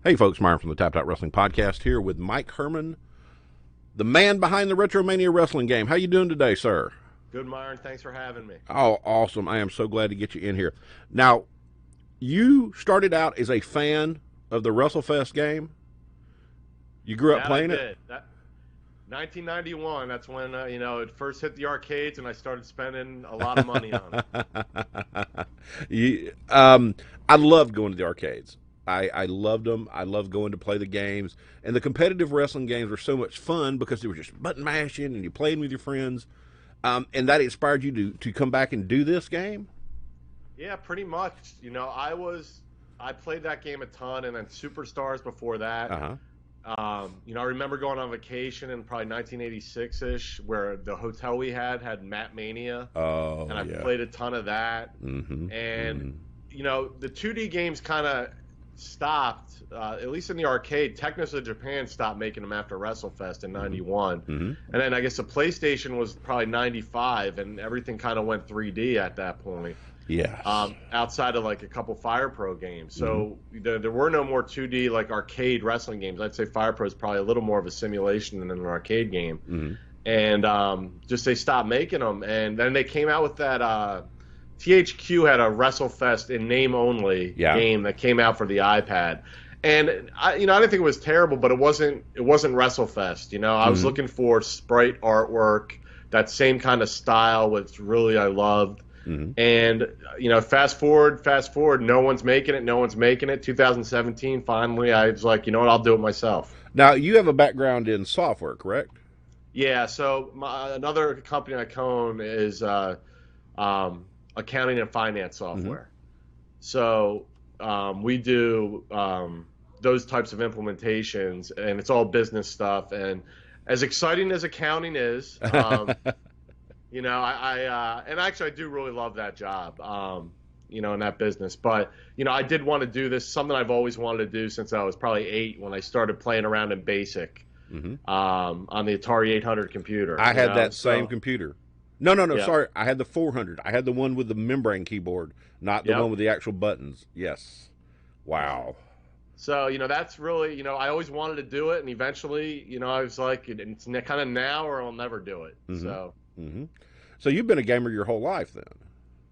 Hey folks, Myron from the Tapped Out Wrestling Podcast here with Mike Hermann, the man behind the RetroMania Wrestling game. How you doing today, sir? Good, Myron. Thanks for having me. Oh, awesome. I am so glad to get you in here. Now, you started out as a fan of the WrestleFest game. You grew up That I playing it? did. 1991. That's when it first hit the arcades, and I started spending a lot of money on it. you, I loved going to the arcades. I loved them. I loved going to play the games. And the competitive wrestling games were so much fun because they were just button mashing and you played with your friends. And that inspired you to come back and do this game? Yeah, pretty much. I played that game a ton, and then Superstars before that. Uh-huh. I remember going on vacation in probably 1986-ish, where the hotel we had Mat Mania, Oh, and I yeah. played a ton of that. Mm-hmm. And the 2D games kind of stopped, at least in the arcade. Technos of Japan stopped making them after WrestleFest in '91, Mm-hmm. and then I guess the PlayStation was probably '95, and everything kind of went 3D at that point. Yes. Outside of like a couple Fire Pro games, so there were no more 2D like arcade wrestling games. I'd say Fire Pro is probably a little more of a simulation than an arcade game, and just they stopped making them, and then they came out with that. THQ had a WrestleFest in name only game that came out for the iPad, and I didn't think it was terrible, but it wasn't WrestleFest. I was looking for sprite artwork, that same kind of style, which really I loved. And fast forward, no one's making it. 2017, finally, I was like, you know what, I'll do it myself. Now, you have a background in software, correct? Yeah. So another company I co-own is accounting and finance software. So we do those types of implementations, and it's all business stuff. And as exciting as accounting is, and actually I do really love that job, in that business. But I did want to do this, something I've always wanted to do since I was probably 8 when I started playing around in BASIC on the Atari 800 computer. I had that same computer. No, Yeah. sorry. I had the 400. I had the one with the membrane keyboard, not the one with the actual buttons. Yes. Wow. So, that's really, I always wanted to do it, and eventually, I was like, it's kind of now or I'll never do it. So you've been a gamer your whole life then?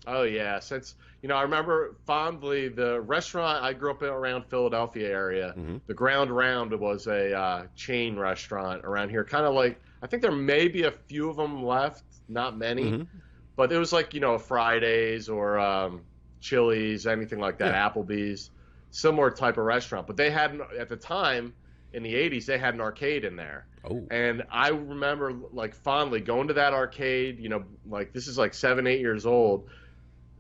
Oh, yeah. Since, I remember fondly the restaurant, I grew up around Philadelphia area. The Ground Round was a chain restaurant around here, kind of like, I think there may be a few of them left, not many, but it was like, Fridays or Chili's, anything like that, Applebee's, similar type of restaurant. But they had, at the time, in the 80s, they had an arcade in there. Oh. And I remember, like, fondly going to that arcade, like, this is like 7, 8 years old.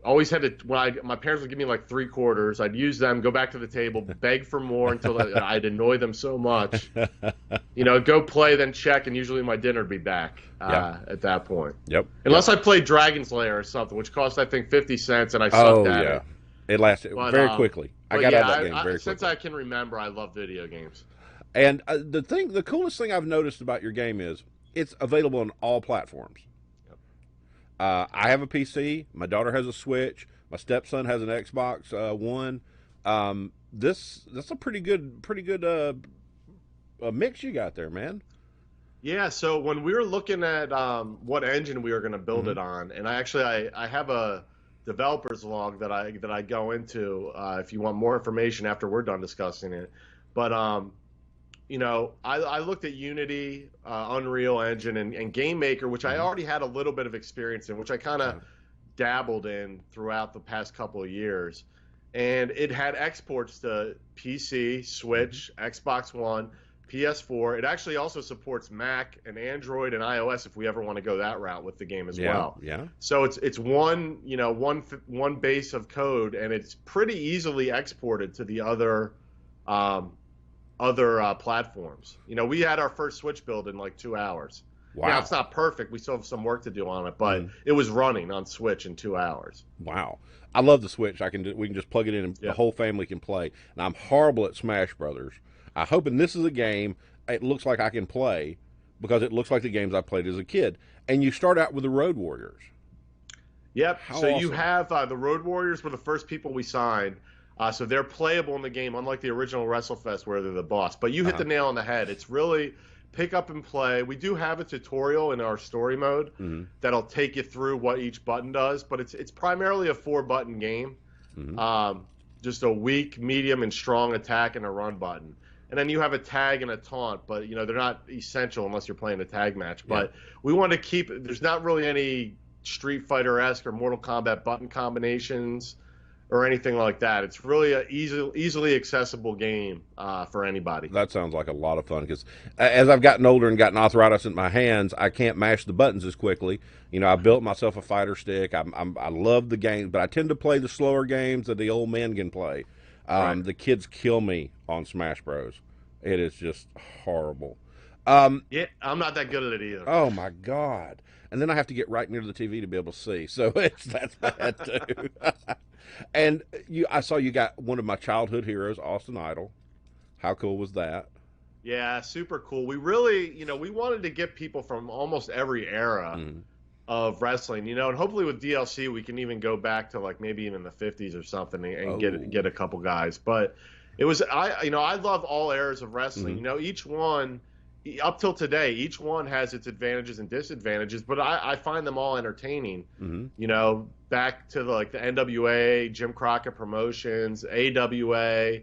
Always had to, my parents would give me like 3 quarters. I'd use them, go back to the table, beg for more until I'd annoy them so much. Go play, then check, and usually my dinner would be back at that point. Yep. Unless I played Dragon's Lair or something, which cost, I think, 50 cents, and I sucked at it. It lasted very quickly. I got out of that game very quickly. Since I can remember, I love video games. And the coolest thing I've noticed about your game is it's available on all platforms. I have a PC. My daughter has a Switch. My stepson has an Xbox One. That's a pretty good mix you got there, man. Yeah. So when we were looking at what engine we were going to build it on, and I have a developer's log that I go into if you want more information after we're done discussing it. But I looked at Unity, Unreal Engine, and Game Maker, which I already had a little bit of experience in, which I kind of dabbled in throughout the past couple of years. And it had exports to PC, Switch, Xbox One, PS4. It actually also supports Mac and Android and iOS if we ever want to go that route with the game as well. Yeah. So it's one base of code, and it's pretty easily exported to the other platforms. We had our first Switch build in like 2 hours. Wow. Now, it's not perfect. We still have some work to do on it, but it was running on Switch in 2 hours. Wow. I love the Switch. We can just plug it in and the whole family can play. And I'm horrible at Smash Brothers. I'm hoping this is a game it looks like I can play because it looks like the games I played as a kid. And you start out with the Road Warriors. Yep. How so awesome. You have the Road Warriors were the first people we signed. So they're playable in the game, unlike the original WrestleFest where they're the boss. But you hit the nail on the head. It's really pick up and play. We do have a tutorial in our story mode that'll take you through what each button does, but it's primarily a 4-button game. Just a weak, medium, and strong attack and a run button. And then you have a tag and a taunt, but they're not essential unless you're playing a tag match. But we want to keep. There's not really any Street Fighter-esque or Mortal Kombat button combinations or anything like that. It's really an easily accessible game for anybody. That sounds like a lot of fun because as I've gotten older and gotten arthritis in my hands, I can't mash the buttons as quickly. I built myself a fighter stick. I love the game, but I tend to play the slower games that the old men can play. The kids kill me on Smash Bros. It is just horrible. Yeah, I'm not that good at it either. Oh my God. And then I have to get right near the TV to be able to see. So that's bad too. And I saw you got one of my childhood heroes, Austin Idol. How cool was that? Yeah, super cool. We really, we wanted to get people from almost every era of wrestling, and hopefully with DLC we can even go back to like maybe even the 50s or something and get a couple guys. But it was I love all eras of wrestling. Each one up till today, each one has its advantages and disadvantages, but I find them all entertaining. Back to the NWA, Jim Crockett Promotions, AWA,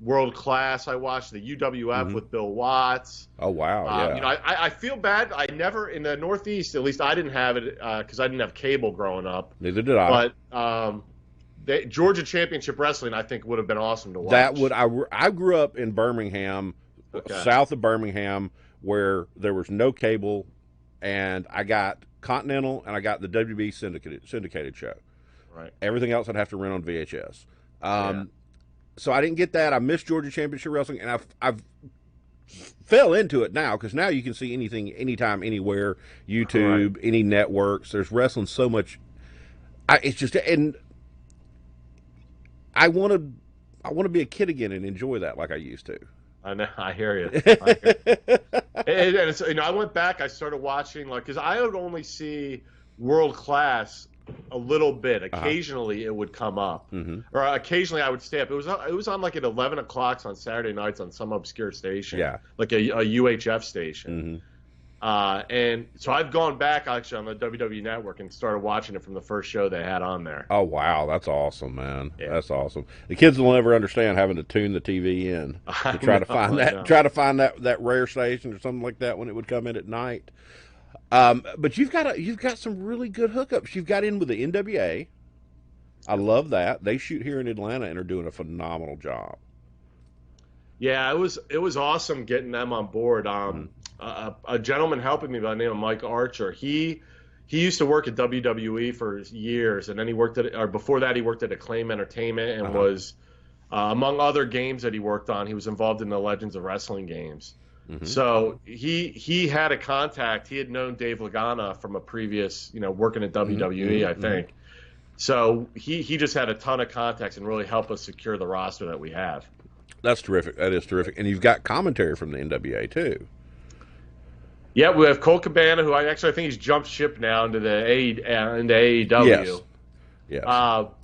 World Class. I watched the UWF with Bill Watts. Oh wow! Yeah. I feel bad. I never in the Northeast, at least I didn't have it because I didn't have cable growing up. Neither did I. But Georgia Championship Wrestling, I think, would have been awesome to watch. I grew up in Birmingham, south of Birmingham, where there was no cable, and I got Continental and I got the WB syndicated show. Right. Everything else I'd have to rent on VHS. So I didn't get that. I missed Georgia Championship Wrestling, and I've fell into it now because now you can see anything, anytime, anywhere. YouTube, any networks. There's wrestling so much. It's just and. I want to be a kid again and enjoy that like I used to. I know. I hear you. And it's, I went back. I started watching because I would only see World Class a little bit. Occasionally it would come up, or occasionally I would stay up. It was on like at 11 o'clock on Saturday nights on some obscure station, like a UHF station. And so I've gone back actually on the WWE Network and started watching it from the first show they had on there. Oh wow, that's awesome, man. Yeah. That's awesome. The kids will never understand having to tune the TV in to try to find that rare station or something like that when it would come in at night. But you've got some really good hookups. You've got in with the NWA. I love that. They shoot here in Atlanta and are doing a phenomenal job. Yeah, it was awesome getting them on board. A gentleman helping me by the name of Mike Archer. He used to work at WWE for years, and then before that he worked at Acclaim Entertainment and was among other games that he worked on. He was involved in the Legends of Wrestling games. So he had a contact. He had known Dave Lagana from a previous, working at WWE, I think. So he just had a ton of contacts and really helped us secure the roster that we have. That's terrific. That is terrific. And you've got commentary from the NWA too. Yeah, we have Cole Cabana, who I think he's jumped ship now into AEW. Yes.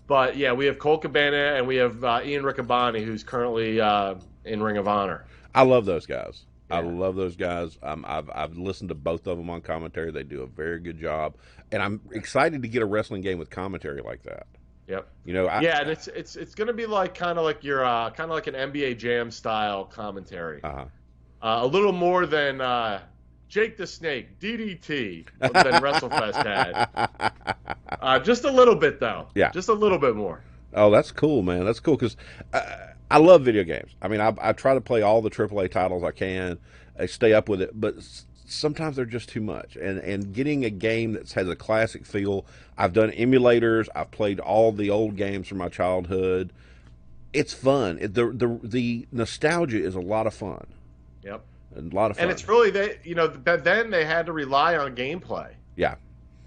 But yeah, we have Cole Cabana and we have Ian Riccaboni, who's currently in Ring of Honor. I love those guys. Yeah. I love those guys. I've listened to both of them on commentary. They do a very good job, and I'm excited to get a wrestling game with commentary like that. Yep. And it's going to be like kind of like your kind of like an NBA Jam style commentary. A little more than Jake the Snake, DDT, than WrestleFest had. Just a little bit though. Yeah. Just a little bit more. Oh, that's cool, man. That's cool because I love video games. I mean, I try to play all the AAA titles I can. I stay up with it, but sometimes they're just too much. And getting a game that has a classic feel. I've done emulators. I've played all the old games from my childhood. It's fun. The nostalgia is a lot of fun. Yep. A lot of fun. And it's really then they had to rely on gameplay. Yeah.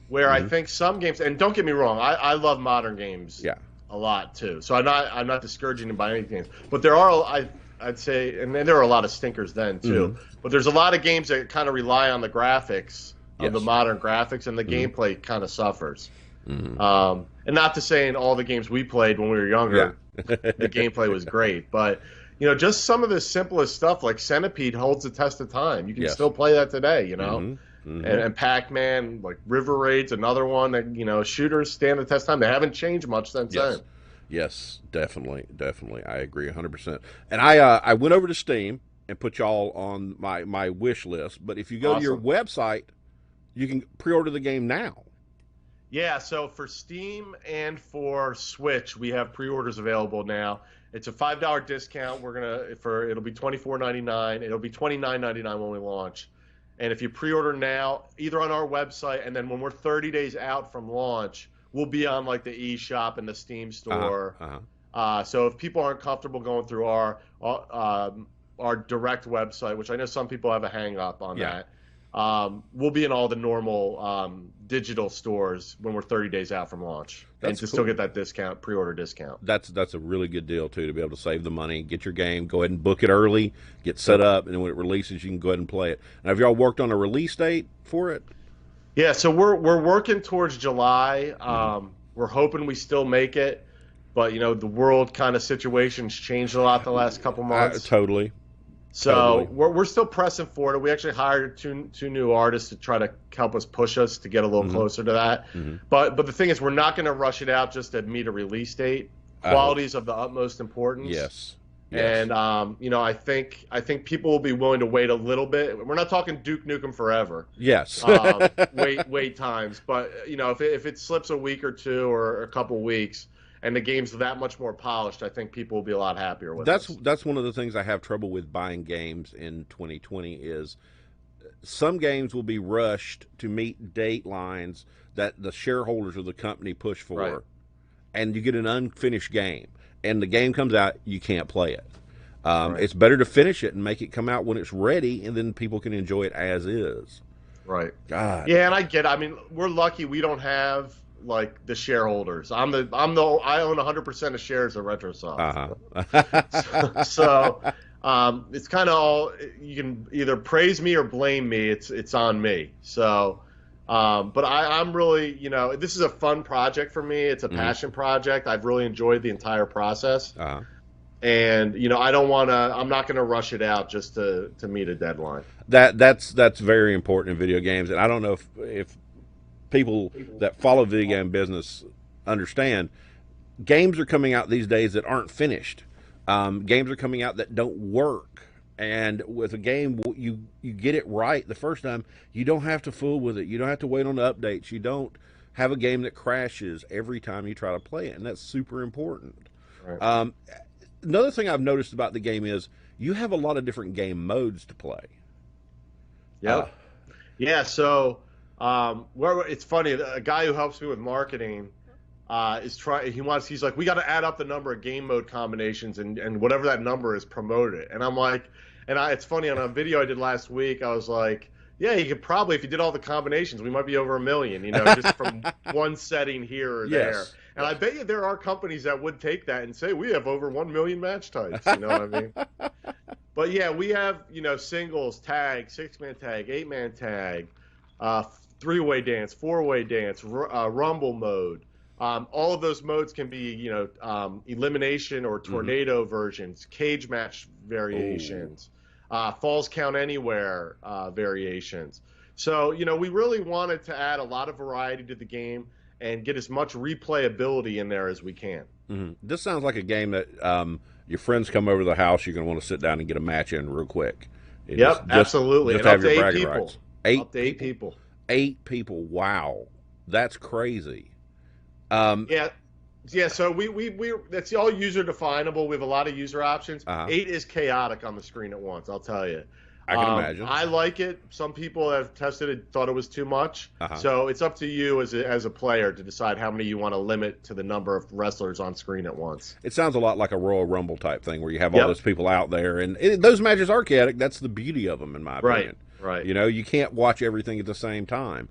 Where I think some games, and don't get me wrong, I love modern games. Yeah. A lot too. So I'm not discouraging them by any games, but there are I'd say, and then there are a lot of stinkers then too. But there's a lot of games that kind of rely on the graphics of the modern graphics, and the gameplay kind of suffers. And not to say in all the games we played when we were younger, the gameplay was great, but just some of the simplest stuff like Centipede holds the test of time. You can still play that today, and Pac-Man, like River Raid's another one that shooters stand the test of time. They haven't changed much since then. Yes, definitely. I agree 100%. And I went over to Steam and put y'all on my wish list. But if you go to your website, you can pre-order the game now. Yeah, so for Steam and for Switch, we have pre-orders available now. It's a $5 discount. It'll be $24.99. It'll be $29.99 when we launch. And if you pre-order now, either on our website, and then when we're 30 days out from launch, we'll be on like the eShop and the Steam store. So if people aren't comfortable going through our direct website, which I know some people have a hang up on that, we'll be in all the normal digital stores when we're 30 days out from launch. And to still get that discount, pre-order discount. That's a really good deal, too, to be able to save the money, get your game, go ahead and book it early, get set up, and then when it releases, you can go ahead and play it. Now, have y'all worked on a release date for it? Yeah, so we're working towards July. We're hoping we still make it, but the world kind of situation's changed a lot the last couple months. Totally. So we're still pressing for it. We actually hired two new artists to try to help us push us to get a little closer to that. But the thing is, we're not going to rush it out just to meet a release date. Quality is of the utmost importance. Yes. And I think people will be willing to wait a little bit. We're not talking Duke Nukem forever. Yes. Wait times, but if it slips a week or two or a couple weeks, and the game's that much more polished, I think people will be a lot happier with it. That's one of the things I have trouble with buying games in 2020 is some games will be rushed to meet date lines that the shareholders of the company push for, and you get an unfinished game, and the game comes out, you can't play it. It's better to finish it and make it come out when it's ready, and then people can enjoy it as is. Right. God. Yeah, and I get it. I mean, we're lucky we don't have like the shareholders. I own 100% of shares of Retrosoft. So it's kind of all, you can either praise me or blame me. It's on me. So but I'm really, this is a fun project for me. It's a passion project. I've really enjoyed the entire process. And I'm not going to rush it out just to meet a deadline. That's very important in video games, and I don't know if people that follow video game business understand games are coming out these days that aren't finished. Games are coming out that don't work, and with a game you get it right the first time, you don't have to fool with it. You don't have to wait on the updates. You don't have a game that crashes every time you try to play it, and that's super important. Another thing I've noticed about the game is you have a lot of different game modes to play. So it's funny, a guy who helps me with marketing he's like, we got to add up the number of game mode combinations and whatever that number is, promote it. And I'm like, it's funny, on a video I did last week, I was like, yeah, you could probably, if you did all the combinations, we might be over 1 million, just from one setting here or there. And I bet you there are companies that would take that and say, we have over 1 million match types, you know what I mean? But yeah, we have, singles, tag, 6-man tag, 8-man tag, 3-way dance, 4-way dance, rumble mode. All of those modes can be, elimination or tornado versions, cage match variations, falls count anywhere variations. So, we really wanted to add a lot of variety to the game and get as much replayability in there as we can. This sounds like a game that your friends come over to the house, you're going to want to sit down and get a match in real quick. Absolutely. Just and have up your to bragging 8 people. rights. Up to 8 people. 8 people. Wow. That's crazy. So we that's all user definable. We have a lot of user options. 8 is chaotic on the screen at once, I'll tell you. I can imagine. I like it. Some people have tested it, thought it was too much. So it's up to you as a player to decide how many you want to limit to the number of wrestlers on screen at once. It sounds a lot like a Royal Rumble type thing where you have all those people out there, and those matches are chaotic. That's the beauty of them, in my opinion. Right. You can't watch everything at the same time.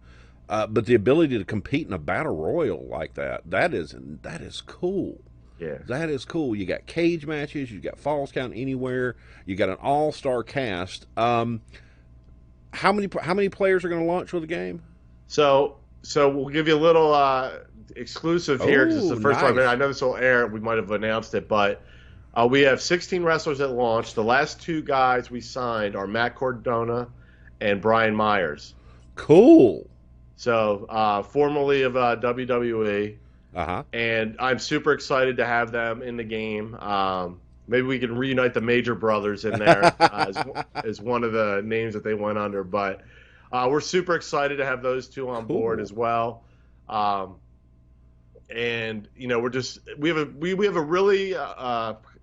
But the ability to compete in a battle royal like that is cool. Yeah. That is cool. You got cage matches, you got falls count anywhere, you got an all-star cast. How many players are going to launch with the game? So we'll give you a little exclusive here because it's the first time. I know this will air. We might have announced it, but we have 16 wrestlers at launch. The last 2 guys we signed are Matt Cardona and Brian Myers. Cool. So formerly of WWE. Uh-huh. And I'm super excited to have them in the game. Maybe we can reunite the Major Brothers in there as one of the names that they went under. But we're super excited to have those 2 on board as well. And we have a really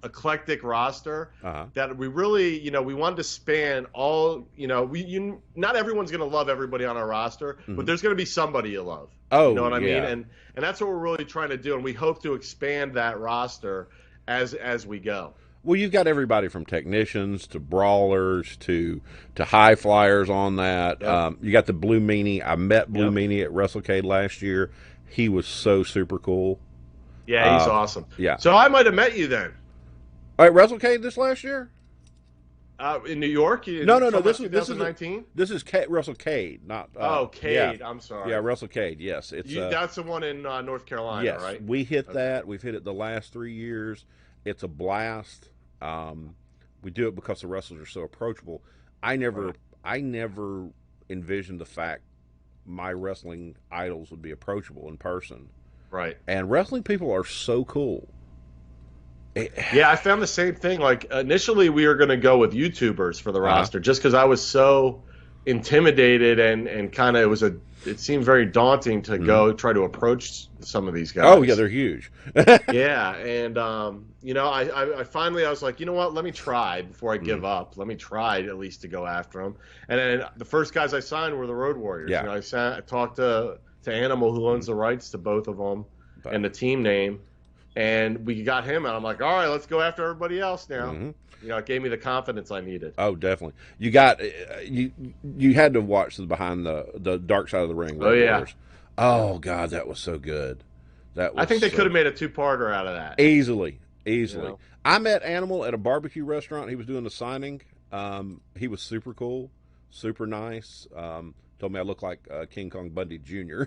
eclectic roster that we really we wanted to span all. Not everyone's going to love everybody on our roster, but there's going to be somebody you love. Oh, you know what I mean? And that's what we're really trying to do, and we hope to expand that roster as we go. Well, you've got everybody from technicians to brawlers to high flyers on that. Yep. You got the Blue Meanie. I met Blue Meanie at WrestleCade last year. He was so super cool. Yeah, he's awesome. Yeah. So I might have met you then. All right, WrestleCade this last year? In New York? No. This is 2019. This is WrestleCade, not. Cade. Yeah. I'm sorry. Yeah, WrestleCade. Yes, it's. That's the one in North Carolina, yes, right? We hit that. We've hit it the last 3 years. It's a blast. We do it because the wrestlers are so approachable. I never envisioned the fact my wrestling idols would be approachable in person. Right. And wrestling people are so cool. Yeah, I found the same thing. Like initially, we were going to go with YouTubers for the roster, just because I was so intimidated and kind of it seemed very daunting to go try to approach some of these guys. Oh yeah, they're huge. Yeah, and I finally was like, you know what? Let me try before I give up. Let me try at least to go after them. And then the first guys I signed were the Road Warriors. Yeah. I talked to Animal, who owns the rights to both of them, and the team name. And we got him, and I'm like, all right, let's go after everybody else now. It gave me the confidence I needed. Oh, definitely. You got you had to watch the behind the Dark Side of the Ring. Oh yeah. Wars. Oh God, that was so good. I think they could have made a 2-parter out of that. Easily. know? I met Animal at a barbecue restaurant. He was doing the signing. He was super cool, super nice. Told me I look like King Kong Bundy Jr.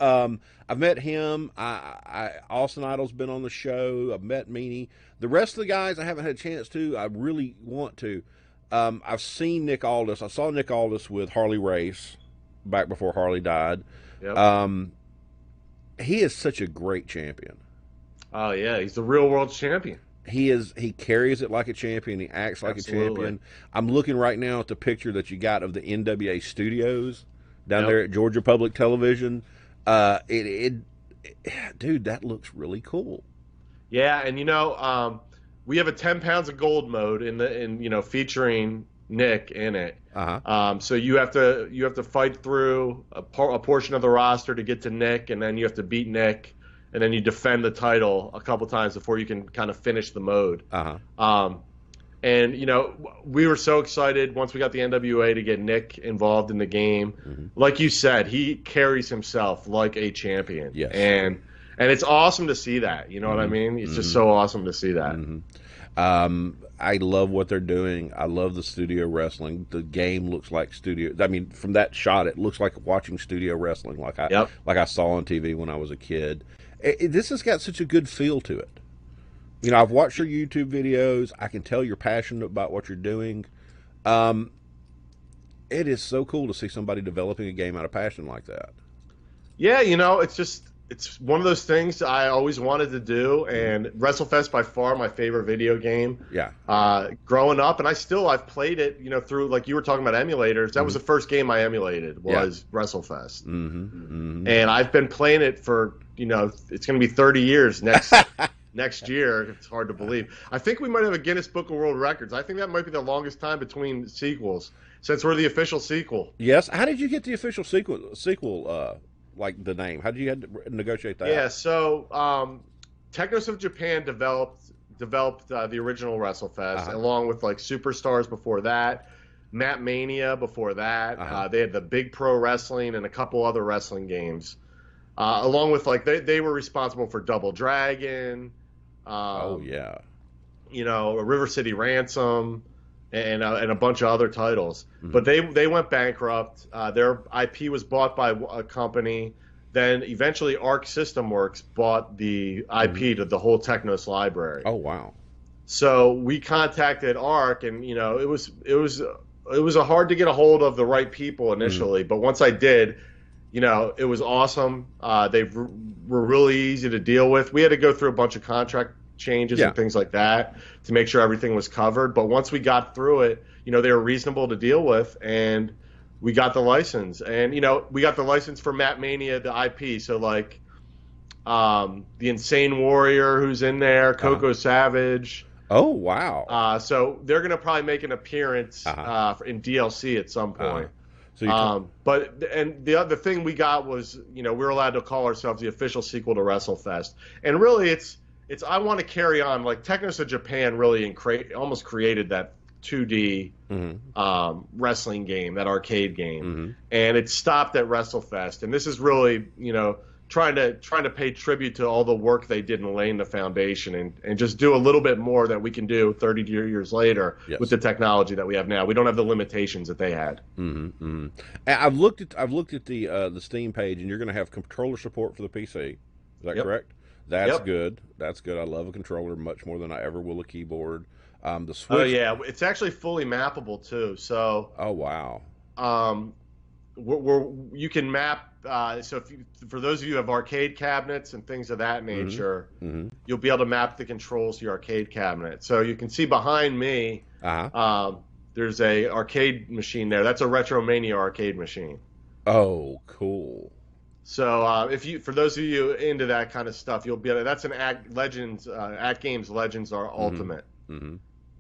I've met him. Austin Idol's been on the show. I've met Meanie. The rest of the guys I haven't had a chance to. I really want to. I've seen Nick Aldis. I saw Nick Aldis with Harley Race back before Harley died. Yep. He is such a great champion. Oh yeah, he's the real world champion. He carries it like a champion. He acts like a champion. I'm looking right now at the picture that you got of the NWA Studios down there at Georgia Public Television. Dude, that looks really cool. Yeah, and we have a 10 pounds of gold mode in featuring Nick in it. So you have to fight through a portion of the roster to get to Nick, and then you have to beat Nick. And then you defend the title a couple times before you can kind of finish the mode. And, we were so excited once we got the NWA to get Nick involved in the game. Like you said, he carries himself like a champion. Yes. And it's awesome to see that. You know what I mean? It's just so awesome to see that. I love what they're doing. I love the studio wrestling. The game looks like studio. I mean, from that shot, it looks like watching studio wrestling like I saw on TV when I was a kid. This has got such a good feel to it. I've watched your YouTube videos. I can tell you're passionate about what you're doing. It is so cool to see somebody developing a game out of passion like that. Yeah, it's one of those things I always wanted to do, and WrestleFest by far my favorite video game. Yeah. Growing up, and I've played it, through, like you were talking about emulators. That was the first game I emulated was WrestleFest. And I've been playing it for, it's going to be 30 years next year. It's hard to believe. I think we might have a Guinness Book of World Records. I think that might be the longest time between sequels since we're the official sequel. Yes. How did you get the official sequel? Like the name? How did you have to negotiate that? Yeah, so Technos of Japan developed the original WrestleFest along with like Superstars before that, Matt Mania before that. They had the Big Pro Wrestling and a couple other wrestling games, along with like they were responsible for Double Dragon. River City Ransom. And a bunch of other titles, but they went bankrupt. Their IP was bought by a company, Then eventually Arc System Works bought the IP to the whole Technos library. Oh, wow. So we contacted Arc, and it was a hard to get a hold of the right people initially, but once I did, it was awesome. They were really easy to deal with. We had to go through a bunch of contract changes and things like that to make sure everything was covered. But once we got through it, they were reasonable to deal with, and we got the license. And we got the license for Map Mania, the IP. So like the Insane Warrior who's in there, Coco Savage. Oh, wow. So they're going to probably make an appearance in DLC at some point. But the other thing we got was, we're allowed to call ourselves the official sequel to WrestleFest. And really, it's I want to carry on. Like, Technos of Japan really almost created that 2D wrestling game, that arcade game. And it stopped at WrestleFest. And this is really, trying to pay tribute to all the work they did in laying the foundation and just do a little bit more that we can do 30 years later with the technology that we have now. We don't have the limitations that they had. And I've looked at the Steam page, and you're going to have controller support for the PC. Is that correct? That's good. That's good. I love a controller much more than I ever will a keyboard. The Switch. Oh yeah, it's actually fully mappable too. So. Oh wow. You can map. So for those of you who have arcade cabinets and things of that nature, you'll be able to map the controls to your arcade cabinet. So you can see behind me, there's a arcade machine there. That's a RetroMania arcade machine. Oh, cool. So for those of you into that kind of stuff, you'll be able to, that's an Act Games Legends are Ultimate,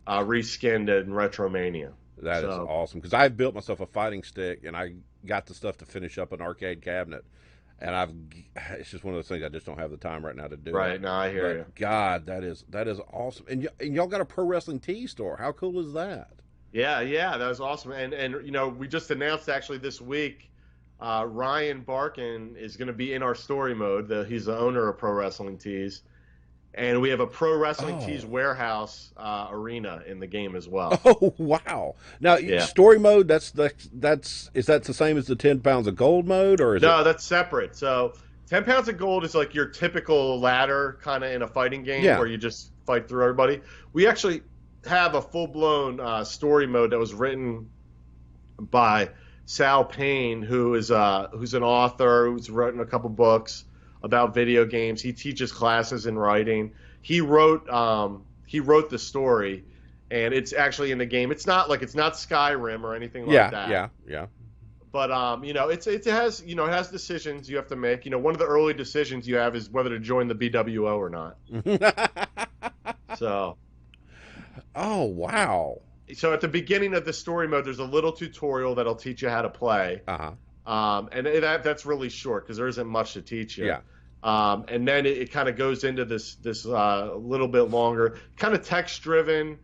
reskinned in RetroMania. That is awesome, because I've built myself a fighting stick, and I got the stuff to finish up an arcade cabinet, and it's just one of those things I just don't have the time right now to do. Right, no, I hear you. God, that is awesome, and y'all got a Pro Wrestling Tee store. How cool is that? Yeah, that was awesome, and we just announced actually this week, Ryan Barkin is going to be in our story mode. He's the owner of Pro Wrestling Tees. And we have a Pro Wrestling Tees warehouse arena in the game as well. Oh wow! Now story mode. Is that the same as the 10 pounds of gold mode, or is no? That's separate. So 10 pounds of gold is like your typical ladder kind of in a fighting game where you just fight through everybody. We actually have a full blown story mode that was written by Sal Payne, who's an author who's written a couple books about video games. He teaches classes in writing. He wrote the story, and it's actually in the game. It's not Skyrim or anything like that. Yeah. But it has decisions you have to make. One of the early decisions you have is whether to join the BWO or not. So. Oh wow. So at the beginning of the story mode, there's a little tutorial that'll teach you how to play. And that's really short because there isn't much to teach you. Yeah. And then it kind of goes into this little bit longer, kind of text driven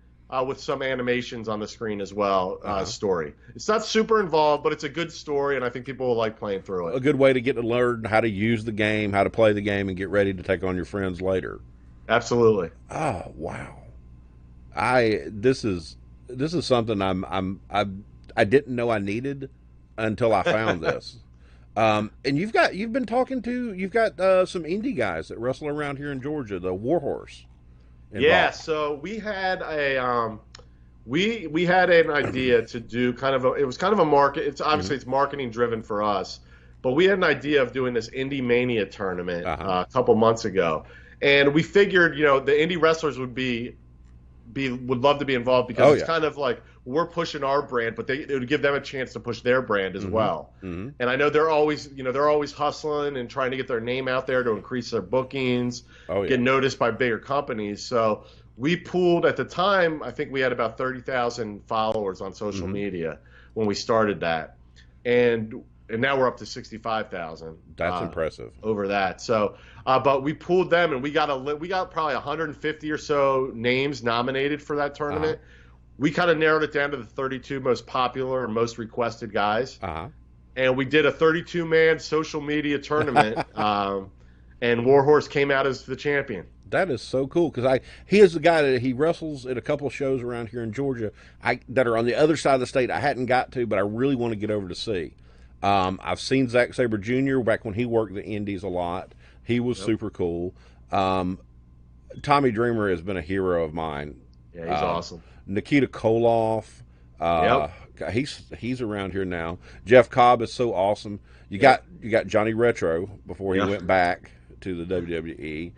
with some animations on the screen as well. Story. It's not super involved, but it's a good story, and I think people will like playing through it. A good way to get to learn how to use the game, how to play the game, and get ready to take on your friends later. Absolutely. Oh wow. This is something I didn't know I needed until I found this. And you've got some indie guys that wrestle around here in Georgia, the Warhorse. Yeah, so we had we had an idea to do it was kind of a market. It's obviously it's marketing driven for us, but we had an idea of doing this Indie Mania tournament a couple months ago, and we figured the indie wrestlers would love to be involved because it's kind of like we're pushing our brand, but it would give them a chance to push their brand as well. And I know they're always hustling and trying to get their name out there to increase their bookings, get noticed by bigger companies. So we pooled at the time. I think we had about 30,000 followers on social media when we started that, and now we're up to 65,000. That's impressive. Over that. So, but we pooled them, and we got probably 150 or so names nominated for that tournament. We kind of narrowed it down to the 32 most popular and most requested guys. And we did a 32-man social media tournament, and Warhorse came out as the champion. That is so cool because he is the guy that he wrestles at a couple of shows around here in Georgia that are on the other side of the state I hadn't got to, but I really want to get over to see. I've seen Zack Sabre Jr. back when he worked the Indies a lot. He was super cool. Tommy Dreamer has been a hero of mine. Yeah, he's awesome. Nikita Koloff. Yep. He's around here now. Jeff Cobb is so awesome. You got Johnny Retro before he went back to the WWE.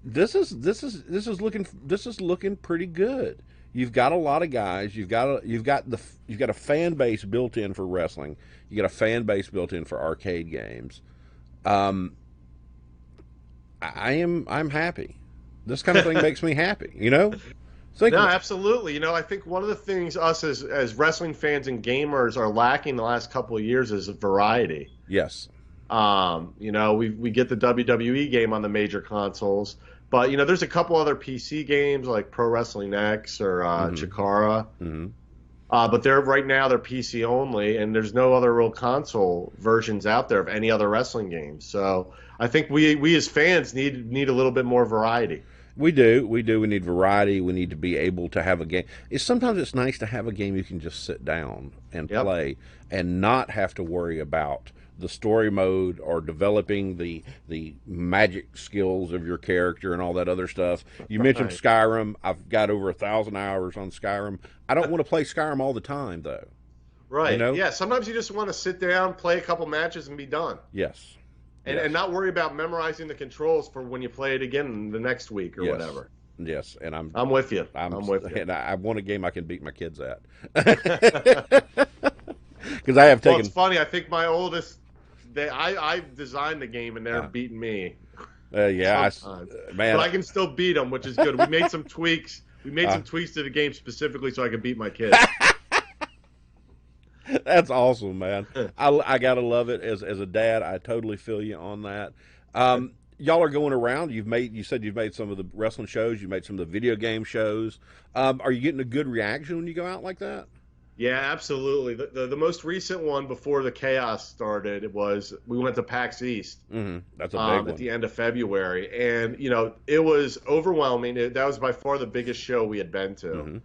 This is looking pretty good. You've got a lot of guys. You've got a fan base built in for wrestling. You got a fan base built in for arcade games. I'm happy. This kind of thing makes me happy, you know? Absolutely. You know, I think one of the things us as wrestling fans and gamers are lacking the last couple of years is variety. Yes. You know, we get the WWE game on the major consoles, but you know, there's a couple other PC games like Pro Wrestling X or Chikara. But they're PC only, and there's no other real console versions out there of any other wrestling games. So I think we as fans need a little bit more variety. We do. We need variety. We need to be able to have a game. Sometimes it's nice to have a game you can just sit down and play and not have to worry about the story mode or developing the magic skills of your character and all that other stuff. You mentioned Skyrim. I've got over 1,000 hours on Skyrim. I don't want to play Skyrim all the time, though. Right. You know? Yeah. Sometimes you just want to sit down, play a couple matches, and be done. Yes. And not worry about memorizing the controls for when you play it again the next week or whatever. Yes, and I'm with you. I'm with you. And I want a game I can beat my kids at. Because I have taken. Well, it's funny. I think my oldest, I designed the game and they're beating me. Man. But I can still beat them, which is good. We made some tweaks. We made some tweaks to the game specifically so I could beat my kids. That's awesome, man. I gotta love it. As a dad, I totally feel you on that. Y'all are going around. You said you've made some of the wrestling shows. You made some of the video game shows. Are you getting a good reaction when you go out like that? Yeah, absolutely. The most recent one before the chaos started was we went to PAX East. That's a big one. At the end of February, and you know it was overwhelming. That was by far the biggest show we had been to.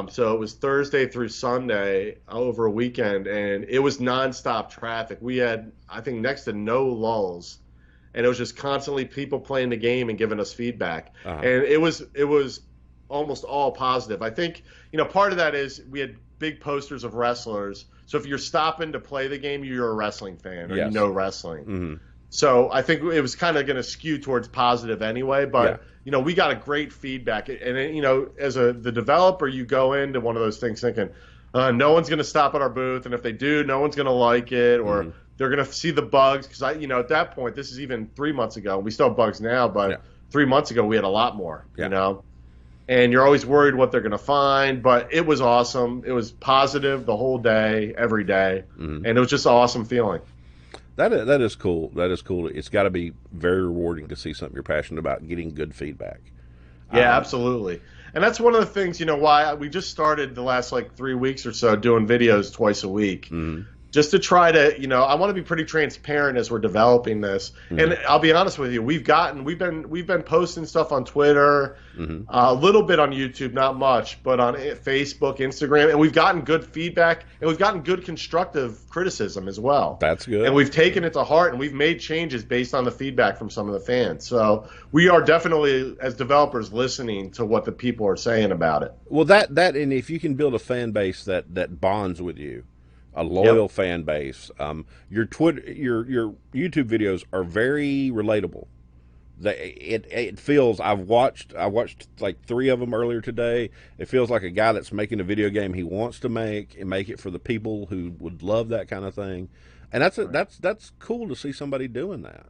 So it was Thursday through Sunday over a weekend, and it was nonstop traffic. We had, I think, next to no lulls, and it was just constantly people playing the game and giving us feedback. And it was almost all positive. I think, you know, part of that is we had big posters of wrestlers. So if you're stopping to play the game, you're a wrestling fan or you know wrestling. So I think it was kind of going to skew towards positive anyway, but you know, we got a great feedback, and you know, as the developer, you go into one of those things thinking, no one's going to stop at our booth, and if they do, no one's going to like it, or they're going to see the bugs, because you know, at that point, this is even 3 months ago. We still have bugs now, but 3 months ago we had a lot more. You know, and you're always worried what they're going to find, but it was awesome. It was positive the whole day, every day, and it was just an awesome feeling. That is cool. That is cool. It's got to be very rewarding to see something you're passionate about, getting good feedback. Yeah, absolutely. And that's one of the things, you know, why we just started the last like 3 weeks or so doing videos twice a week. Just to try to, you know, I want to be pretty transparent as we're developing this. And I'll be honest with you, we've been posting stuff on Twitter, a little bit on YouTube, not much, but on Facebook, Instagram, and we've gotten good feedback, and we've gotten good constructive criticism as well. That's good. And we've taken it to heart, and we've made changes based on the feedback from some of the fans. So we are definitely, as developers, listening to what the people are saying about it. Well, that and if you can build a fan base that bonds with you, a loyal fan base. Your YouTube videos are very relatable. It feels. I watched like 3 of them earlier today. It feels like a guy that's making a video game he wants to make and make it for the people who would love that kind of thing. And that's cool to see somebody doing that.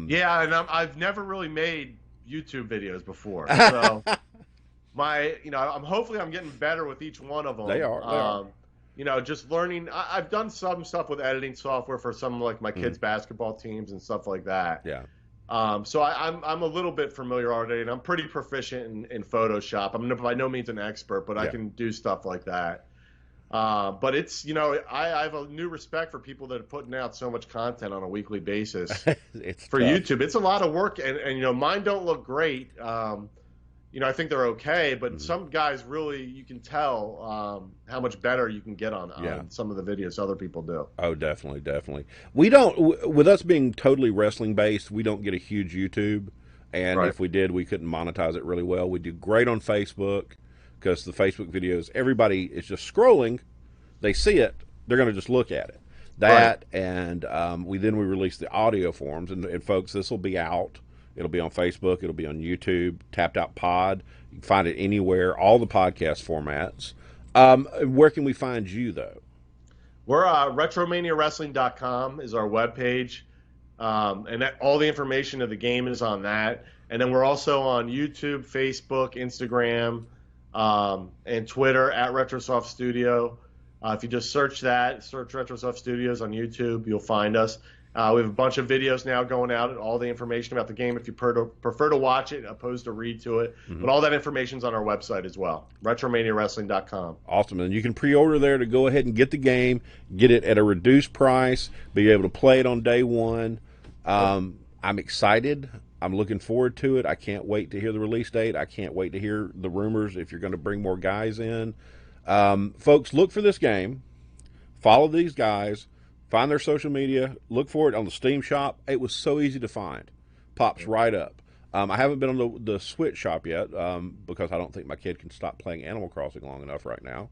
Yeah, and I've never really made YouTube videos before, so hopefully I'm getting better with each one of them. They are. You know, just learning. I've done some stuff with editing software for some like my kids' basketball teams and stuff like that. Yeah. So I'm a little bit familiar already, and I'm pretty proficient in Photoshop. I'm by no means an expert, but I can do stuff like that. But it's, you know, I have a new respect for people that are putting out so much content on a weekly basis. It's for tough. YouTube. It's a lot of work, and you know, mine don't look great. I think they're okay, but some guys really, you can tell how much better you can get on some of the videos other people do. Oh, definitely, definitely. We don't, with us being totally wrestling based, we don't get a huge YouTube. And Right. if we did, we couldn't monetize it really well. We do great on Facebook because the Facebook videos, everybody is just scrolling. They see it, they're going to just look at it. That, Right. and we release the audio forms. And folks, this will be out. It'll be on Facebook. It'll be on YouTube. Tapped Out Pod. You can find it anywhere. All the podcast formats. Where can we find you though? We're RetroManiaWrestling.com is our webpage, and all the information of the game is on that. And then we're also on YouTube, Facebook, Instagram, and Twitter at Retrosoft Studio. If you just search Retrosoft Studios on YouTube, you'll find us. We have a bunch of videos now going out and all the information about the game if you prefer to watch it opposed to read to it. But all that information's on our website as well, RetroManiaWrestling.com. Awesome. And you can pre-order there to go ahead and get the game, get it at a reduced price, be able to play it on day one. I'm excited. I'm looking forward to it. I can't wait to hear the release date. I can't wait to hear the rumors if you're going to bring more guys in. Folks, look for this game. Follow these guys. Find their social media. Look for it on the Steam shop. It was so easy to find. Pops right up. I haven't been on the Switch shop yet because I don't think my kid can stop playing Animal Crossing long enough right now.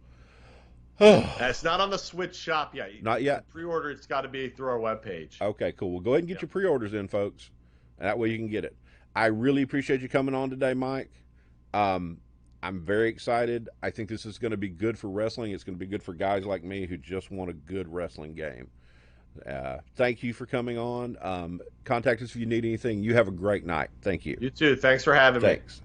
It's not on the Switch shop yet. Not yet. Pre-order, it's got to be through our webpage. Okay, cool. Well, go ahead and get your pre-orders in, folks. And that way you can get it. I really appreciate you coming on today, Mike. I'm very excited. I think this is going to be good for wrestling. It's going to be good for guys like me who just want a good wrestling game. Thank you for coming on. Contact us if you need anything. You have a great night. Thank you. You too. Thanks for having me. Thanks.